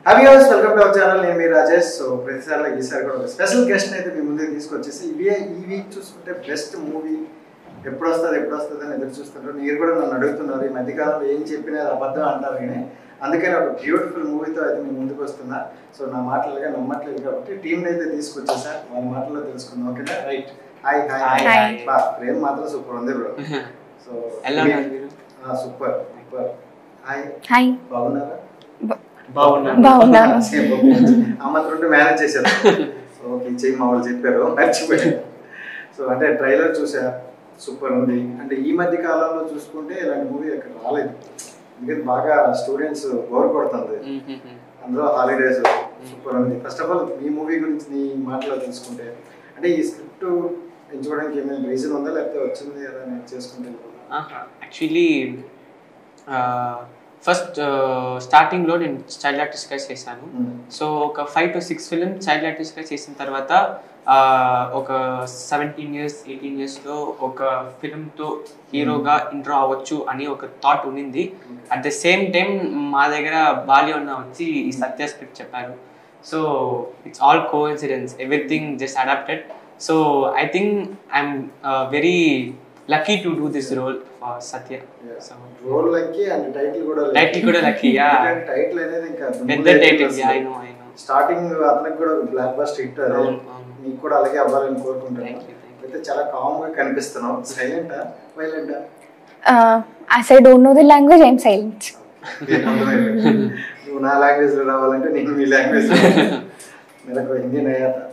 Hi viewers, welcome to our channel. నేను మీ Rajesh. So ప్రతిసారి ఈసారి కూడా స్పెషల్ గెస్ట్ అయితే మీ ముందుకు తీసుకొచ్చేసి ఈ వీక్ చూసుకుంటే బెస్ట్ మూవీ ఎప్పుడు వస్తుంది అని ఎదురు చూస్తుంటారు. మీరు కూడా నన్ను అడుగుతున్నారు ఈ మధ్యకాలంలో ఏం చెప్పినా అబద్ధం అంటారు కానీ అందుకని ఒక బ్యూటిఫుల్ మూవీతో అయితే మీ ముందుకు వస్తున్నా. సో నా మాటలుగా నమ్మట్లేదు కాబట్టి టీంని అయితే తీసుకొచ్చేసా, వాళ్ళ మాటల్లో తెలుసుకుందాం. ఓకేనా? రైట్. Hi hi hi. బా ప్రేమ్ మాత్రం సూపర్ ఉంది bro. So super super. Hi hi. బాగున్నారా? బాగున్నా. అమ్మతో మేనేజ్ చేశారు. ఓకే చెయ్యి మా వాళ్ళు చెప్పారు, మర్చిపోయారు. సో అంటే ట్రైలర్ చూసా, సూపర్ ఉంది. అంటే ఈ మధ్య కాలంలో చూసుకుంటే ఇలాంటి మూవీ అక్కడ రాలేదు, ఎందుకంటే బాగా స్టూడెంట్స్ బోర్ కొడుతుంది, అందులో హాలిడేస్. సూపర్ ఉంది. ఫస్ట్ ఆఫ్ ఆల్ ఈ మూవీ గురించి నీ మాటలో తెలుసుకుంటే అంటే ఈ స్క్రిప్ట్ ఎంచుకోవడానికి ఏమైనా రీజన్ ఉందా లేకపోతే వచ్చింది కదా నేను చేసుకుంటే? యాక్చువల్లీ ఫస్ట్ స్టార్టింగ్లో నేను చైల్డ్ ఆర్టిస్ట్గా చేశాను. సో ఒక 5 to 6 ఫిల్మ్ చైల్డ్ ఆర్టిస్ట్గా చేసిన తర్వాత ఒక 17 years 18 yearsలో ఒక ఫిల్మ్తో హీరోగా ఇంట్రో అవ్వచ్చు అని ఒక థాట్ ఉన్నింది. అట్ ద సేమ్ టైం మా దగ్గర బాల్య ఉన్న వచ్చి ఈ సత్య స్క్రిప్ట్ చెప్పారు. So it's all coincidence, everything just adapted. So I think I'm very lucky to do this role for Satya. So role lucky and title kuda lucky. Yeah, title anedi inka పెద్ద title. Yeah, I know starting అతనికి కూడా block buster hit అది. మీకు కూడా అలాగే అవ్వాలని కోరుకుంటున్నాను. అయితే చాలా కామ్ గా కనిపిస్తున్నావు. సైలెంటా వైలెంటా? As I don't know the language, I'm silent. నువ్వు నా లాంగ్వేజ్ లో రావాలంటే నేను మీ లాంగ్వేజ్ లో. मेरा को हिंदी नहीं आता,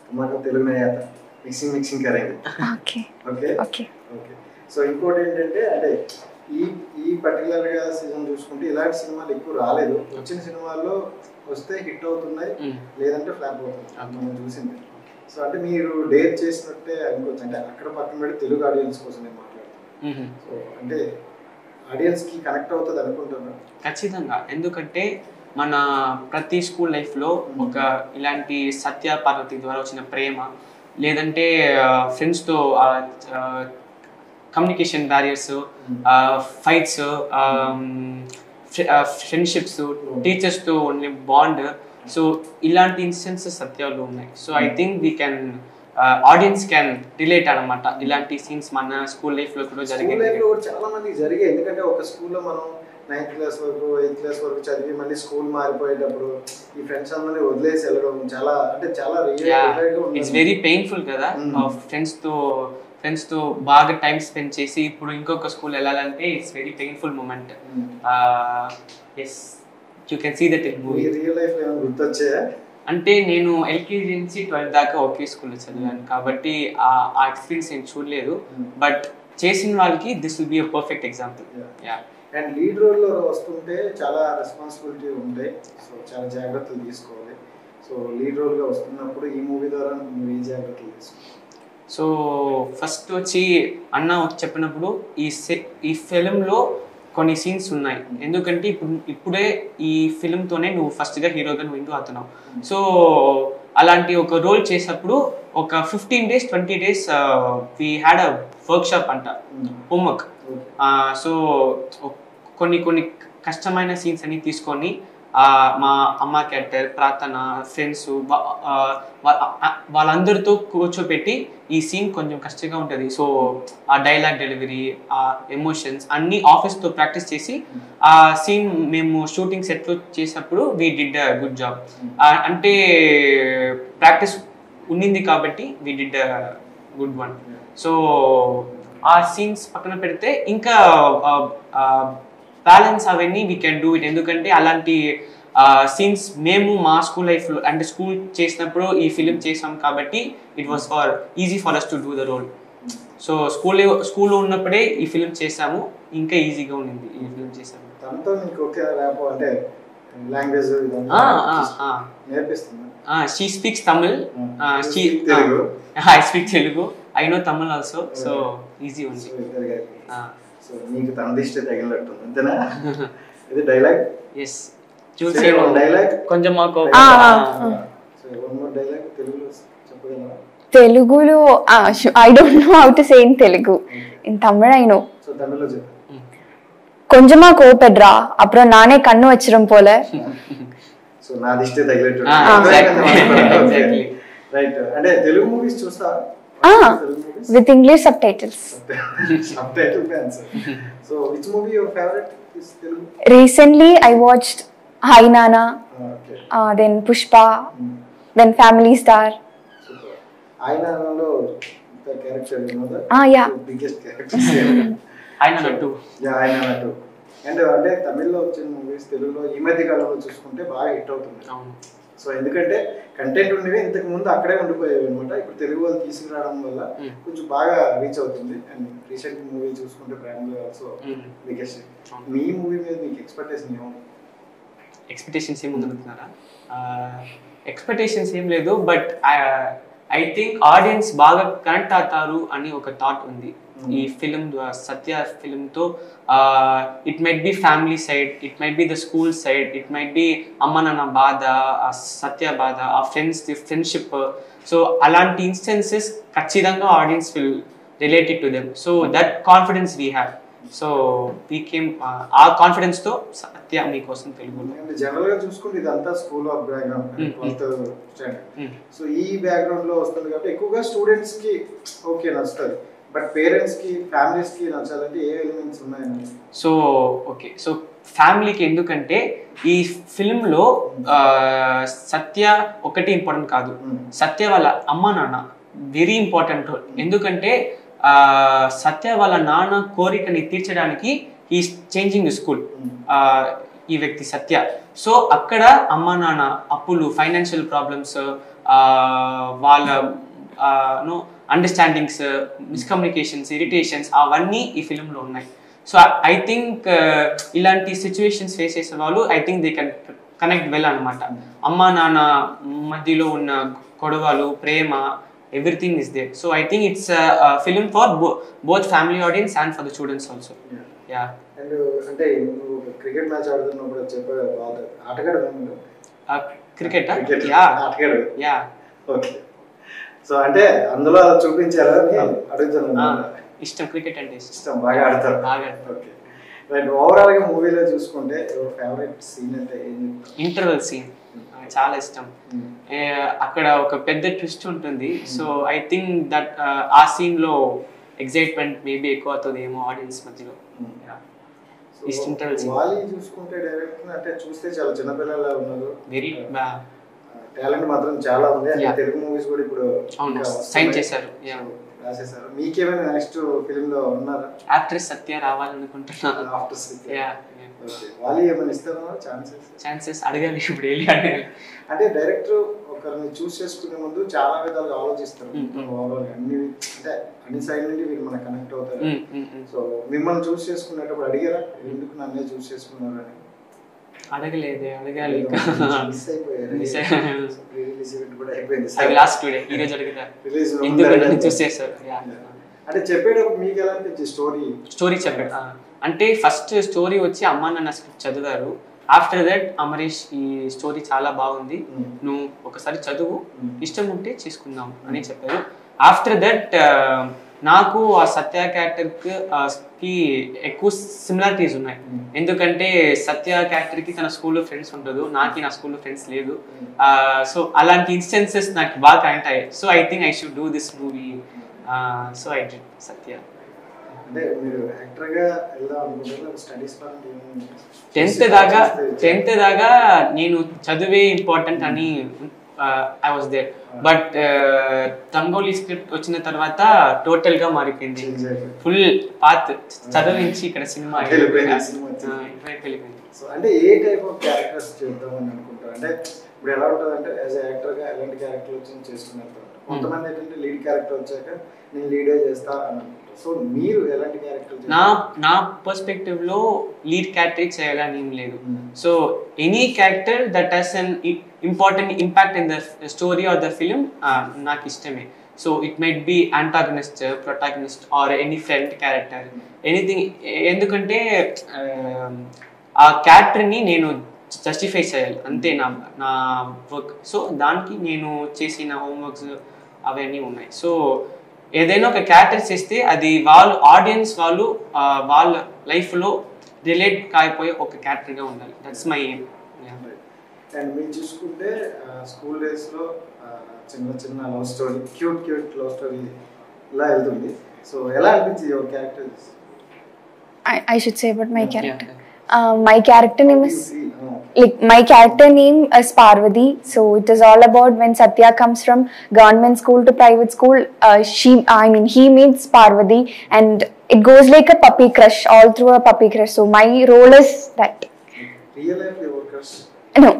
तुम्हारा तेलुगु नहीं आता, మిక్సింగ్ కరేంगे. Okay okay okay okay. So ఇంకోటి ఏంటంటే అంటే ఈ పర్టికులర్గా సీజన్ చూసుకుంటే ఇలాంటి సినిమాలు ఎక్కువ రాలేదు. వచ్చిన సినిమాల్లో వస్తే హిట్ అవుతున్నాయి, లేదంటే ఫ్లాప్ అవుతుంది మనం చూసింది. సో అంటే మీరు డేర్ చేసినట్టే అనుకోవచ్చు. అంటే అక్కడ పక్కన పెట్టి తెలుగు ఆడియన్స్ కోసం నేను మాట్లాడుతున్నాను. సో అంటే ఆడియన్స్కి కనెక్ట్ అవుతుంది అనుకుంటున్నాను ఖచ్చితంగా. ఎందుకంటే మన ప్రతి స్కూల్ లైఫ్లో ఒక ఇలాంటి సత్య పార్వతి ద్వారా వచ్చిన ప్రేమ, లేదంటే ఫ్రెండ్స్తో కమ్యూనికేషన్ బ్యారియర్స్, ఫైట్స్, ఫ్రెండ్షిప్స్, టీచర్స్తో ఉండే బాండ్, సో ఇలాంటి ఇన్స్టెన్సెస్ సత్యాలు ఉన్నాయి. So I think we can audience can relate అనమాట. ఇలాంటి సీన్స్ మన స్కూల్ లైఫ్లో కూడా జరిగాయి, చాలా మందికి జరిగాయి. ఎందుకంటే ఒక స్కూల్లో మనం 9th క్లాస్ వరకు 8th క్లాస్ వరకు చదివి మళ్ళీ స్కూల్ మారిపోయేటప్పుడు ఈ ఫ్రెండ్స్ అందరినీ వదిలేసి వెళ్ళడం చాలా అంటే చాలా ఇట్స్ వెరీ పెయిన్ఫుల్ కదా. ఫ్రెండ్స్ తో బాగా టైం స్పెండ్ చేసి ఇప్పుడు ఇంకొక స్కూల్ వెళ్ళాలంటే it's very painful moment. Yes, you can see that in movie. Real life లో గుర్తొచ్చాయా? అంటే నేను LKG నుంచి 12th దాకా ఒకే స్కూల్లో చదివాను కాబట్టి ఆ ఎక్స్పీరియన్స్ నేను చూడలేదు. బట్ చేసిన వాళ్ళకి this will be a perfect example. Yeah. And lead రోల్లో వస్తుంటే చాలా రెస్పాన్సిబిలిటీ ఉంటాయి, సో చాలా జాగ్రత్తలు తీసుకోవాలి. సో లీడ్ రోల్గా వస్తున్నప్పుడు ఈ మూవీ ద్వారా మీరు ఏ జాగ్రత్తలు తీసుకోవాలి? సో ఫస్ట్ వచ్చి అన్న చెప్పినప్పుడు ఈ ఫిలింలో కొన్ని సీన్స్ ఉన్నాయి. ఎందుకంటే ఇప్పుడే ఈ ఫిలింతోనే నువ్వు ఫస్ట్గా హీరోగా నువ్వు ఇంటూ అవుతున్నావు. సో అలాంటి ఒక రోల్ చేసినప్పుడు ఒక 15 days 20 days we had a workshop అంట, హోంవర్క్. సో కొన్ని కష్టమైన సీన్స్ అన్ని తీసుకొని మా అమ్మ క్యారెక్టర్, ప్రార్థన, ఫ్రెండ్స్ వాళ్ళందరితో కూర్చోపెట్టి ఈ సీన్ కొంచెం కష్టంగా ఉంటుంది. సో ఆ డైలాగ్ డెలివరీ, ఆ ఎమోషన్స్ అన్నీ ఆఫీస్తో ప్రాక్టీస్ చేసి ఆ సీన్ మేము షూటింగ్ సెట్లో చేసినప్పుడు we did a good job. అంటే ప్రాక్టీస్ ఉన్నింది కాబట్టి we did a good one. So ఆ సీన్స్ పక్కన పెడితే ఇంకా బ్యాలెన్స్ అవన్నీ వీ కెన్ డూ ఇట్. ఎందుకంటే అలాంటి సీన్స్ మేము మా స్కూల్ లైఫ్లో అంటే స్కూల్ చేసినప్పుడు ఈ ఫిలిం చేసాం కాబట్టి it was easy for us to do the role. So స్కూల్లో ఉన్నప్పుడే ఈ ఫిలిం చేసాము, ఇంకా ఈజీగా ఉండింది ఈ ఫిలిం చేసాము. She speaks Tamil. I speak Telugu. I know Tamil also, so easy only. So నీకు తనదిష్టే తగిలినట్టుంది అంతేనా? ఇది డైలాగ్? ఎస్, చూసే డైలాగ్ కొంచెం మాకు సో వన్ మోర్ డైలాగ్ తెలుగులో చెప్పగలరా? తెలుగులో I don't know how to say in Telugu. In Tamil I know. So తమిళ్లో చెప్పు. కొంచెమా కోపెడ్రా అప్పుడు నానే కన్ను వచ్చిరం పోలే. సో నా దిష్టే తగిలేట్టు రైట్. అంటే తెలుగు మూవీస్ చూస్తా with English subtitles. Subtitle fans. So which movie your favorite is Telugu? Recently I watched Hi Nana, Okay. then Pushpa, then Family Star. Super. Hi Nana lo the character, you know that? Yeah. The biggest character. ఆయన two. Yeah, Hi Nana too. And అంటే తమిళ్లో వచ్చిన movies తెలుగులో ఈ మధ్య కాలంలో చూసుకుంటే బాగా హిట్ అవుతుంది. అవును. సో ఎందుకంటే కంటెంట్ ఉండేవి ఇంతకు ముందు అక్కడే ఉండిపోయేవి అనమాట. ఇప్పుడు తెలుగు వాళ్ళు తీసుకురావడం వల్ల కొంచెం బాగా రీచ్ అవుతుంది. అండ్ రీసెంట్ మూవీ చూసుకుంటే బ్రాండ్ ఆల్సో బిగ్గెస్ట్. మీ మూవీ మీద మీకు ఎక్స్పెక్టేషన్ ఏమో? ఎక్స్పెక్టేషన్స్ ఏమి ఉందనుకుంటున్నారా? ఎక్స్పెక్టేషన్స్ ఏం లేదు, బట్ ఐ థింక్ ఆడియన్స్ బాగా కనెక్ట్ అవుతారు అని ఒక థాట్ ఉంది ఈ ఫిలిం సత్య ఫిలింతో. It might be family side, it might be the school side, it might be అమ్మ నాన్న బాధ, ఆ సత్య బాధ, ఆ ఫ్రెండ్షిప్. సో అలాంటి ఇన్స్టెన్సెస్ ఖచ్చితంగా audience will related to them. So that confidence we have. So we came ఆ కాన్ఫిడెన్స్ తో సత్య మీకోసం తెలుగులో. జనరల్ గా చూసుకుంటే ఇదంతా school of background, 12th standard. So ఈ బ్యాక్గ్రౌండ్ లో వస్తుంది కాబట్టి ఎక్కువగా స్టూడెంట్స్ కి ఓకే నచ్చుతుంది. బట్ పేరెంట్స్ కి ఫ్యామిలీస్ కి నచ్చాలంటే ఏ ఎలిమెంట్స్ ఉన్నాయని? సో ఓకే, సో ఫ్యామిలీకి ఎందుకంటే ఈ ఫిల్మ్లో సత్య ఒకటి ఇంపార్టెంట్ కాదు, సత్య వాళ్ళ అమ్మ నాన్న వెరీ ఇంపార్టెంట్ రోల్. ఎందుకంటే సత్య వాళ్ళ నాన్న కోరికని తీర్చడానికి హీస్ చేంజింగ్ ది స్కూల్, ఈ వ్యక్తి సత్య. సో అక్కడ అమ్మ నాన్న అప్పులు, ఫైనాన్షియల్ ప్రాబ్లమ్స్, వాళ్ళ అండర్స్టాండింగ్స్, మిస్కమ్యూనికేషన్స్, ఇరిటేషన్స్ అవన్నీ ఈ ఫిలింలో ఉన్నాయి. సో ఐ థింక్ ఇలాంటి సిచ్యువేషన్స్ ఫేస్ చేసే వాళ్ళు I think they can connect well అనమాట. అమ్మ నాన్న మధ్యలో ఉన్న గొడవలు, ప్రేమ, everything is there. So I think it's a film for both family audience and for the students also. Yeah. And అంటే నువ్వు క్రికెట్ మ్యాచ్ ఆడుతున్నప్పుడు చెప్పే ఆటగాడు నువ్వు? క్రికెట్ యా ఆటగాడు. యా. ఓకే. సో అంటే అందులో చూపించారా అని అడుగుతున్నాను. ఇష్టం, క్రికెట్ అంటే ఇష్టం, బాగా ఆడతారు. బాగా. ఓకే. రైట్. ఓవరాల్ గా మూవీలో చూసుకుంటే యువర్ ఫేవరెట్ సీన్ అంటే ఏంటి? ఇంటర్వెల్ సీన్ చాలా ఇష్టం. అక్కడ ఒక పెద్ద ట్విస్ట్ ఉంటుంది. సో ఐ థింక్ దట్ ఆ సీన్ లో ఎక్సైట్మెంట్ మేబీ ఎక్కువ అవుతుంది ఏమో ఆడియన్స్ మధ్యలో. వాలీ చూసుకుంటే డైరెక్ట్ అంటే చూస్తే చాలా చిన్నపిల్లలా ఉన్నారు, వెరీ టాలెంట్ మాత్రం చాలా ఉంది. తెలుగు మూవీస్ కూడా ఇప్పుడు సైన్ చేశారు, రాసేసారు. మీకేమైనా నెక్స్ట్ ఫిల్మ్ లో ఉన్నారా? యాక్ట్రెస్ సత్య రావాలనుకుంటున్నాను. వాలీ ఏమైనా ఇస్తారా ఛాన్సెస్? అడగాలి ఇప్పుడు, వెళ్ళి అడగాలి. అంటే డైరెక్టర్ ఒకరిని చూస్ చేసుకునే ముందు చాలా విధాలుగా ఆలోచిస్తారు. ఓవరాల్ అన్ని అంటే అన్ని సైడ్ నుండి వీళ్ళు మనకు కనెక్ట్ అవుతారు. సో మిమ్మల్ని చూస్ చేసుకునేటప్పుడు అడిగారా ఎందుకు నన్నే చూస్ చేసుకున్నారు అని? అడగలేదు, అడగాలి. మిస్ అయిపోయారు. రిలీజ్ ఈవెంట్ కూడా అయిపోయింది. లాస్ట్ టుడే ఈ రోజు అడిగితే ఎందుకు చూస్ చేశారు అంటే చెప్పేటప్పుడు మీకు ఎలా అనిపించింది స్టోరీ చెప్పాడు అంటే ఫస్ట్ స్టోరీ వచ్చి అమ్మ నాన్న స్క్రిప్ట్ చదివారు. ఆఫ్టర్ దట్ అమరీష్ ఈ స్టోరీ చాలా బాగుంది, నువ్వు ఒకసారి చదువు, ఇష్టం ఉంటే చేసుకుందాం అని చెప్పారు. ఆఫ్టర్ దట్ నాకు ఆ సత్య క్యారెక్టర్ కి ఎక్కువ సిమిలారిటీస్ ఉన్నాయి. ఎందుకంటే సత్య క్యారెక్టర్ కి తన స్కూల్లో ఫ్రెండ్స్ ఉండదు, నాకు నా స్కూల్లో ఫ్రెండ్స్ లేదు. సో అలాంటి ఇన్స్టెన్సెస్ నాకు బాగా కనెక్ట్ అయ్యాయి. So I think I should do this movie. So I did Satya. అంటే మీరు యాక్టర్ గా వెళ్దాం అనుకుంటున్నారు, స్టడీస్ పరంగా 10th దాకా నేను చదివే ఇంపార్టెంట్ అని ఐ వాస్ దేర్. బట్ తంగోలి స్క్రిప్ట్ వచ్చిన తర్వాత టోటల్ గా మారిపోయింది. ఫుల్ పాత్ చదివించి ఇక్కడ సినిమా వెళ్ళిపోయింది. సో అంటే ఏ టైప్ ఆఫ్ క్యారెక్టర్స్ చేద్దామని అనుకుంటారు? అంటే ఇప్పుడు ఎలా ఉంటుంది అంటే యాజ్ యాక్టర్ గా ఎలాంటి క్యారెక్టర్ వచ్చి చేసుకున్నారు? కొంతమంది ఏంటంటే లీడ్ క్యారెక్టర్ వచ్చాక నేను లీడే చేస్తా అని అనుకుంటారు. సో మీరు ఎలాంటి క్యారెక్టర్? నా పర్స్పెక్టివ్ లో లీడ్ క్యారెక్టర్ చేయాలని ఏం లేదు. So any character that has an important impact in the story or the film నాకు ఇష్టమే. So it might B antagonist, protagonist or any friend character, anything. ఎందుకంటే ఆ క్యారెక్టర్ని నేను జస్టిఫై చేయాలి, అంతే నా వర్క్. సో దానికి నేను చేసిన హోంవర్క్స్ అవన్నీ ఉన్నాయి. సో ఏదైనా ఒక క్యారెక్టర్ చేస్తే అది వాళ్ళు ఆడియన్స్ వాళ్ళు వాళ్ళ లైఫ్లో రిలేట్ కాయిపోయే ఒక క్యారెక్టర్గా ఉండాలి. That's my aim. అండ్ మీరు చూసుకుంటే స్కూల్ డేస్లో చిన్న చిన్న love story cute love story ఇలా వెళ్తుంది. సో ఎలా అనిపించింది your character? I should say about my character. My character name is my character name is Parvati. So it is all about when Satya comes from government school to private school. He meets Parvati, and it goes like a puppy crush, all through a puppy crush. So my role is that. Real life your crush? No.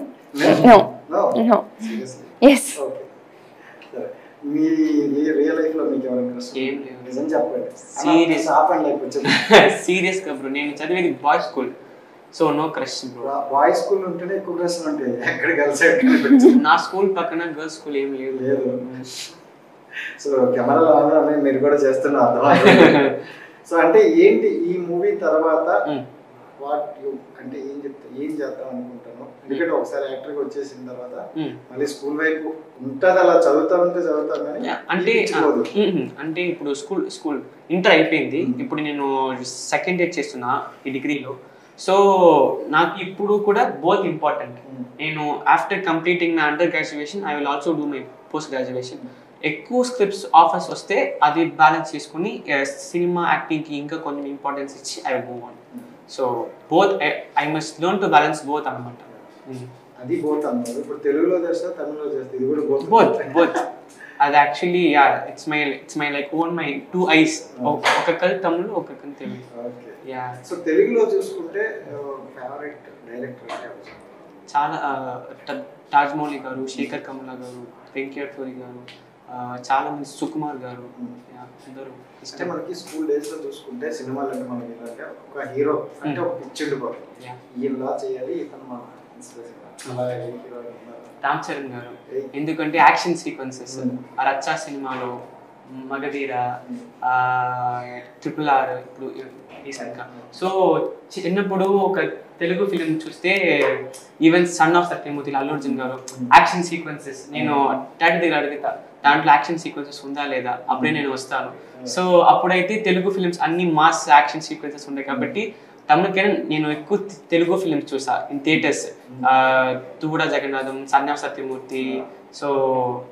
Seriously? Yes. Okay. Me real life లో మీకు ఎవరైనా crush? ఏం లేదు. నిజం చెప్పండి. Serious ఆపండి like వచ్చేది. Serious గా బ్రో, నేను చదివేది boys school, so no crush bro. Boys school ఉంటేనే ఎక్కువ క్రష్ ఉంటాయి, ఎక్కడ గర్ల్స్ ఎక్కడ. నా స్కూల్ పక్కన గర్ల్స్ స్కూల్ ఏం లేదు. సో కెమెరాలో ఆన్ మీరు కూడా చేస్తున్నారు అర్థం. సో అంటే ఏంటి ఈ మూవీ తర్వాత వాట్ యు అంటే ఏం చేద్దాం అనుకుంటాను? ఎందుకంటే ఒకసారి యాక్టర్కి వచ్చేసిన తర్వాత మళ్ళీ స్కూల్ వైపు ఉంటుంది, అలా చదువుతాను కానీ అంటే ఇప్పుడు స్కూల్ ఇంటర్ అయిపోయింది, ఇప్పుడు నేను సెకండ్ ఇయర్ చేస్తున్నా ఈ డిగ్రీలో. సో నాకు ఇప్పుడు కూడా బోత్ ఇంపార్టెంట్. నేను after completing my under graduation I will also do my post graduation. ఎక్కువ స్క్రిప్ట్స్ ఆఫర్స్ వస్తే అది బ్యాలెన్స్ చేసుకుని సినిమా యాక్టింగ్కి ఇంకా కొంచెం ఇంపార్టెన్స్ ఇచ్చి I will move on. So both I must learn to balance both అనమాట. అది బోత్ అన్నారు. ఇప్పుడు తెలుగులో చేస్తా, తమిళలో చేస్తా, ఇది కూడా బోత్. అది actually it's my like own my two ice, ఒక కల్ తమిళ్, ఒక కల్ తెలుగు. సో తెలుగులో చూసుకుంటే ఫేవరెట్ డైరెక్టర్ చాలా తాజ్మౌళి గారు, శేఖర్ కమల గారు, వెంకటేశ్వరి గారు, చాలా మంది, సుకుమార్ గారు, అందరూ. అంటే మనకి స్కూల్ డేస్ లో చూసుకుంటే సినిమాలు అంటే మనకి ఏంటంటే ఒక హీరో అంటే ఒక పిక్చర్ ఇలా చేయాలి, ఇతను మన రామ్ చరణ్ గారు. ఎందుకంటే యాక్షన్ సీక్వెన్సెస్ రచ్చా సినిమాలో, మగధీర, RRR ఇప్పుడు రీసెంట్గా. సో చిన్నప్పుడు ఒక తెలుగు ఫిలిం చూస్తే even sun of Satyamurthy Allu Arjun గారు యాక్షన్ సీక్వెన్సెస్, నేను డాడీ దగ్గర అడుగుతా దాంట్లో యాక్షన్ సీక్వెన్సెస్ ఉందా లేదా, అప్పుడే నేను వస్తాను. సో అప్పుడైతే తెలుగు ఫిలిమ్స్ అన్ని మాస్ యాక్షన్ సీక్వెన్సెస్ ఉన్నాయి కాబట్టి తమిళకైనా నేను ఎక్కువ తెలుగు ఫిలిమ్స్ చూసా ఇన్ థియేటర్స్. తుగుడా Jagannatham, son of Satyamurthy. So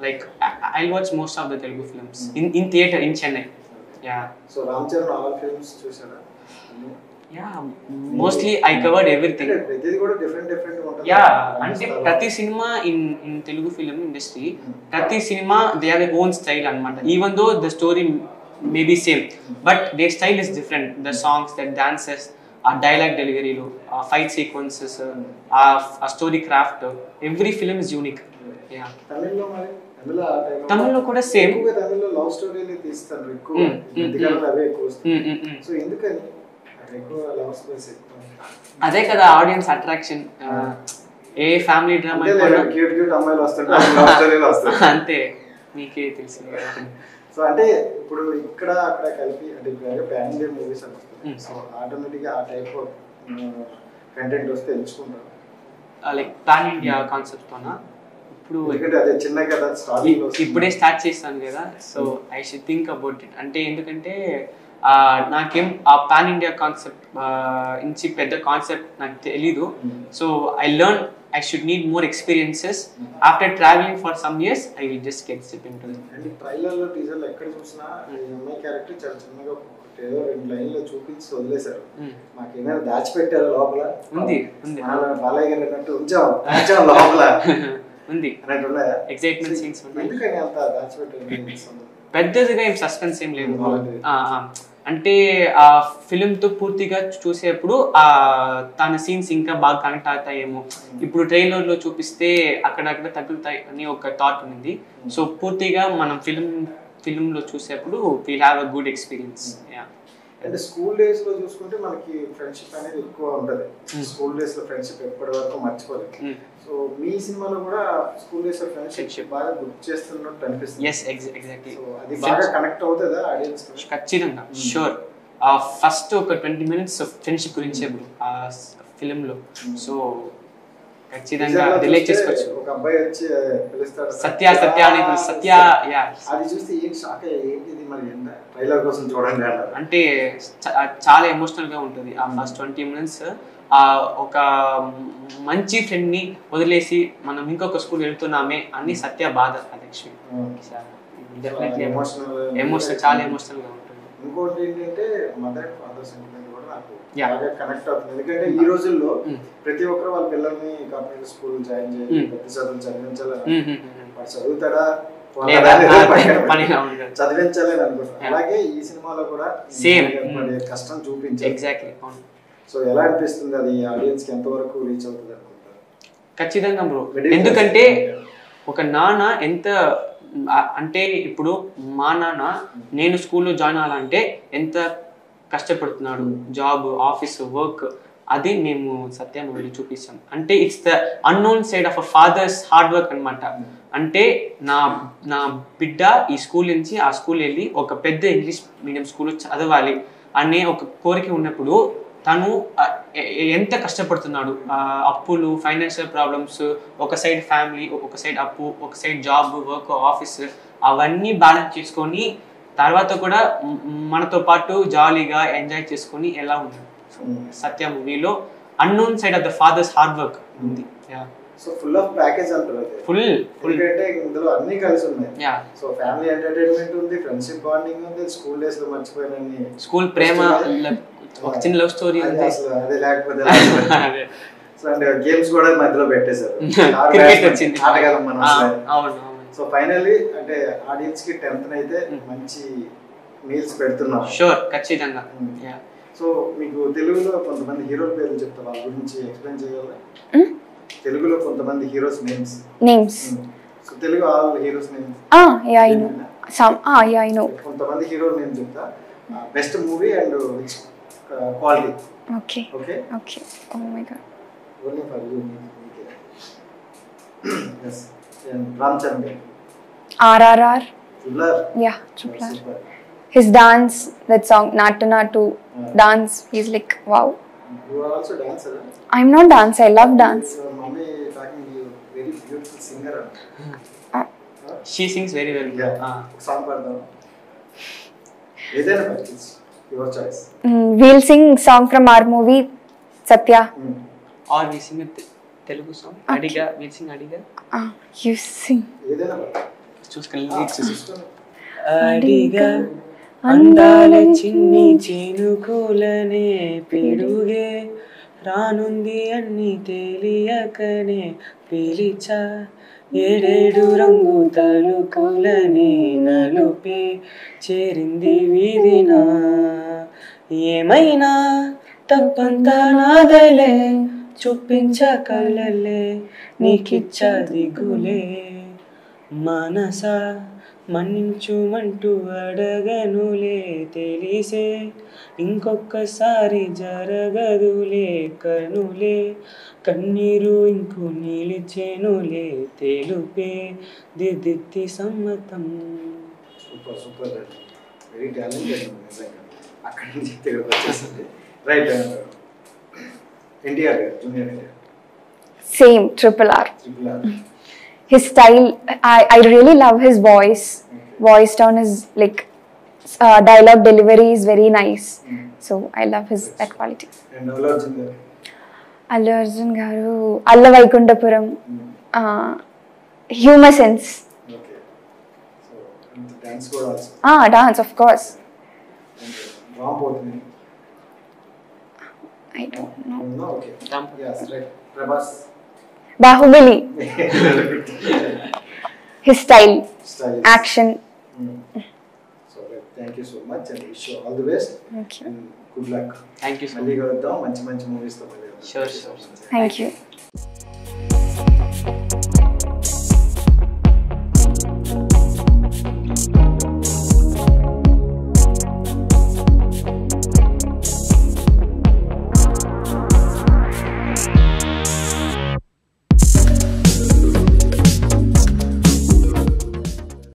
like I watch most of the Telugu films in theatre in Chennai. So Ram Charan all films చూసారా? Mostly I covered everything. అంటే ప్రతి సినిమా ఇన్ తెలుగు ఫిలిం ఇండస్ట్రీ, ప్రతి సినిమా they have their own style అన్నమాట. Even though the story may be same, but they style is different. The songs, the dances, ఆ dialogue డెలివరీలు, ఆ ఫైట్ సీక్వెన్సెస్, ఆ story craft, every film is unique. తమిళ్లో కూడా same. తమిళ్లో love స్టోరీలు తీస్తారు ఎక్కువ, అవే ఎక్కువ. సో ఎందుకని అదే కదా ఆడియన్స్ అట్రాక్షన్. ఏ ఫ్యామిలీ డ్రామా అంతే, మీకే తెలిసింది. సో అంటే ఇప్పుడు ఇక్కడ అక్కడ కలిపి అంటే ప్యాన్ ఇండియా మూవీస్ అని వస్తుంది. సో ఆటోమేటిక్గా ఆ టైప్ ఆఫ్ కంటెంట్ వస్తే ఎంచుకుంటారు లైక్ పాన్ ఇండియా కాన్సెప్ట్ తోనా? ఇప్పుడు అదే చిన్న కదా ఇప్పుడే స్టార్ట్ చేస్తాను కదా, so I should think about it. అంటే ఎందుకంటే నాకేం ఆ పాన్ ఇండియా కాన్సెప్ట్ నుంచి పెద్ద కాన్సెప్ట్ నాకు తెలీదు. So I learn I should need more experiences. After traveling for some years, I will just get step into it. And trailer lo teaser lo ekkada chusna my character చాలా చిన్నగా ఏదో రెండు లైన్లో చూపించి వదిలేశారు. మాకేమైనా దాచిపెట్టారు లోపల? ఉంది బాలయ్య గారు అన్నట్టు ఉంచాం లోపల ఉంది అన్నట్టు ఉన్నాయా ఎక్సైట్మెంట్ సీన్స్ ఉన్నాయి? ఎందుకని అంత దాచిపెట్టారు? పెద్దదిగా ఏం సస్పెన్స్ ఏం లేదు. అంటే ఆ ఫిలిం తో పూర్తిగా చూసేప్పుడు ఆ తన సీన్స్ ఇంకా బాగా కనెక్ట్ అవుతాయేమో. ఇప్పుడు ట్రైలర్ లో చూపిస్తే అక్కడక్కడ తగులుతాయి అని ఒక థాట్ ఉంది. సో పూర్తిగా మనం ఫిలిం లో చూసేప్పుడు will have a good experience. అంటే స్కూల్ డేస్ లో చూసుకుంటే మనకి ఫ్రెండ్షిప్ అనేది ఎక్కువ ఉంటది. స్కూల్ డేస్ లో ఫ్రెండ్షిప్ ఎప్పటి వరకు మర్చిపోలేదు. సో మీ సినిమాలో కూడా స్కూల్ డేస్ లో ఫ్రెండ్షిప్ బాగా గుర్తు చేస్తున్నట్టు అనిపిస్తుంది. yes exactly. సో అది బాగా కనెక్ట్ అవుతుందా ఆడియన్స్ కి? ఖచ్చితంగా షూర్. ఫస్ట్ ఒక 20 minutes ఫ్రెండ్షిప్ గురించే ఆ ఫిలిం లో. సో ఖచ్చితంగా రిలేట్ చేసుకోవచ్చు. ఒక అబ్బాయి వచ్చి పిలుస్తాడు సత్య అని. సత్య అది చూస్తే ఏం షాక్ ఏంటిది మరి ఎంత ట్రైలర్ కోసం చూడండి అంటే చాలా ఎమోషనల్ గా ఉంటుంది. ఆ ఫస్ట్ 20 minutes ఒక మంచి ఫ్రెండ్ని వదిలేసి మనం ఇంకొక స్కూల్ వెళ్తున్నామే అని సత్య బాధ యాక్చువల్లీ. డెఫినెట్లీ ఎమోషనల్, చాలా ఎమోషనల్గా ఉంటుంది. ఇంకోటి ఏంటంటే మదర్ అండ్ ఫాదర్ సెంటిమెంట్ కూడా నాకు బాగా కనెక్ట్ అవుతుంది. ఎందుకంటే ఈ రోజుల్లో ప్రతి ఒక్కరు వాళ్ళ పిల్లల్ని కార్పొరేట్ స్కూల్ జాయిన్ చేయాలి, పెద్ద చదువులు చదివించాలని, వాడు చదువుతాడా చదివించాలని అనుకుంటున్నాను. అలాగే ఈ సినిమాలో కూడా సేమ్ కష్టం చూపించారు. ఎగ్జాక్ట్లీ. సో ఎలా అనిపిస్తుంది, అది ఆడియన్స్ కి ఎంతవరకు రీచ్ అవుతుంది అనుకుంటారు? ఖచ్చితంగా బ్రో, ఎందుకంటే ఒక నాన్న ఎంత అంటే ఇప్పుడు మా నాన్న నేను స్కూల్లో జాయిన్ అవ్వాలంటే ఎంత కష్టపడుతున్నాడు, జాబ్, ఆఫీస్, వర్క్, అది మేము సత్య మూవీలో చూపిస్తాం. అంటే it's the unknown side of a father's hard work అనమాట. అంటే నా బిడ్డ ఈ స్కూల్ నుంచి ఆ స్కూల్ వెళ్ళి ఒక పెద్ద ఇంగ్లీష్ మీడియం స్కూల్లో చదవాలి అనే ఒక కోరిక ఉన్నప్పుడు తను ఎంత కష్టపడుతున్నాడు. అప్పులు, ఫైనాన్షియల్ ప్రాబ్లమ్స్, ఒక సైడ్ ఫ్యామిలీ, ఒక సైడ్ అప్పు, ఒక సైడ్ జాబ్, వర్క్, ఆఫీస్, అవన్నీ బ్యాలెన్స్ చేసుకొని తర్వాత కూడా మనతో పాటు జాలీగా ఎంజాయ్ చేసుకొని ఎలా ఉన్నాడు. సత్య మూవీలో unknown side of the father's hard work ఉంది. సో ఫుల్ ఆఫ్ ప్యాకేజ్ అంటారు. ఫుల్ అంటే ఇందులో అన్ని కలిసి ఉన్నాయి. సో ఫ్యామిలీ ఎంటర్టైన్మెంట్ ఉంది, ఫ్రెండ్షిప్ బాండింగ్ ఉంది, స్కూల్ డేస్ లో మర్చిపోయిన స్కూల్ ప్రేమ, ఒక చిన్న లవ్ స్టోరీ ఉంది. అదే లేకపోతే సో అండ్ గేమ్స్ కూడా మధ్యలో పెట్టేశారు. క్రికెట్ వచ్చింది, ఆటగాళ్ళం మనం. అవును. సో ఫైనల్లీ అంటే ఆడియన్స్ కి 10th అయితే మంచి మీల్స్ పెడుతున్నాం. షూర్, ఖచ్చితంగా. సో మీకు తెలుగులో కొంతమంది హీరోల పేర్లు చెప్తా, వాళ్ళ గురించి ఎక్స్ప్లెయిన్ చేయగలరా? తెలుగులో కొంతమంది heroes names. So Telugu all heroes names. Ya I know. కొంతమంది హీరోల నేమ్స్ చెప్తా. Best movie and quality. Okay. Oh my God. Only for you. yes. And Ramchandra. RRR. Thriller. Yeah, Thriller. His dance, that song Natu Natu dance, he's like wow. You are also dancer? I'm not dancer, I love dance. Your mommy talking you very beautiful singer. She sings very well. Yeah. Song padam. Edana purchase your choice. We'll sing song from our movie Satya. Or we sing a Telugu song. Okay. Adiga, we'll sing Adiga. You sing. Edana చూసుకొని lyrics చూసుకొని. అడిగా అందాల చిన్ని చినుకులనే పిడుగే రానుంది అన్ని తెలియకనే పిలిచా ఏడేడు రంగు తలుకులని నలుపే చేరింది వీధిన ఏమైనా తప్పంతా నాదలే చూపించ కళ్ళలే నీకిచ్చా దిగులే మనసా మన్నించుమంటూ అడగనులే తెలిసే ఇంకొకసారి జరగదులే కనులే కన్నీరు ఇంకు నిలిచేనులే తెలుపే దిద్ది సమ్మతం. సూపర్ వెరీ టాలెంటెడ్ నిజంగా. అక్కడి నుంచి తెలుగు వచ్చేసింది. Right. NTR junior NTR. Same, Triple R. His style, I really love his voice. Voice tone is like dialogue delivery is very nice. So I love that quality. And Allu Arjun garu Alla Vaikuntapuram. Humor sense. Okay. So dance కూడా also. Dance of course. Ram Pothini. I don't know. No, okay. Yes, right. Prabhas. Bahubali. His style. Action. So thank you so much and wish you all the best. Thank you. And good luck. Thank you so much. మళ్ళీ కలుద్దాం మంచి movies తో. Sure. Thank you.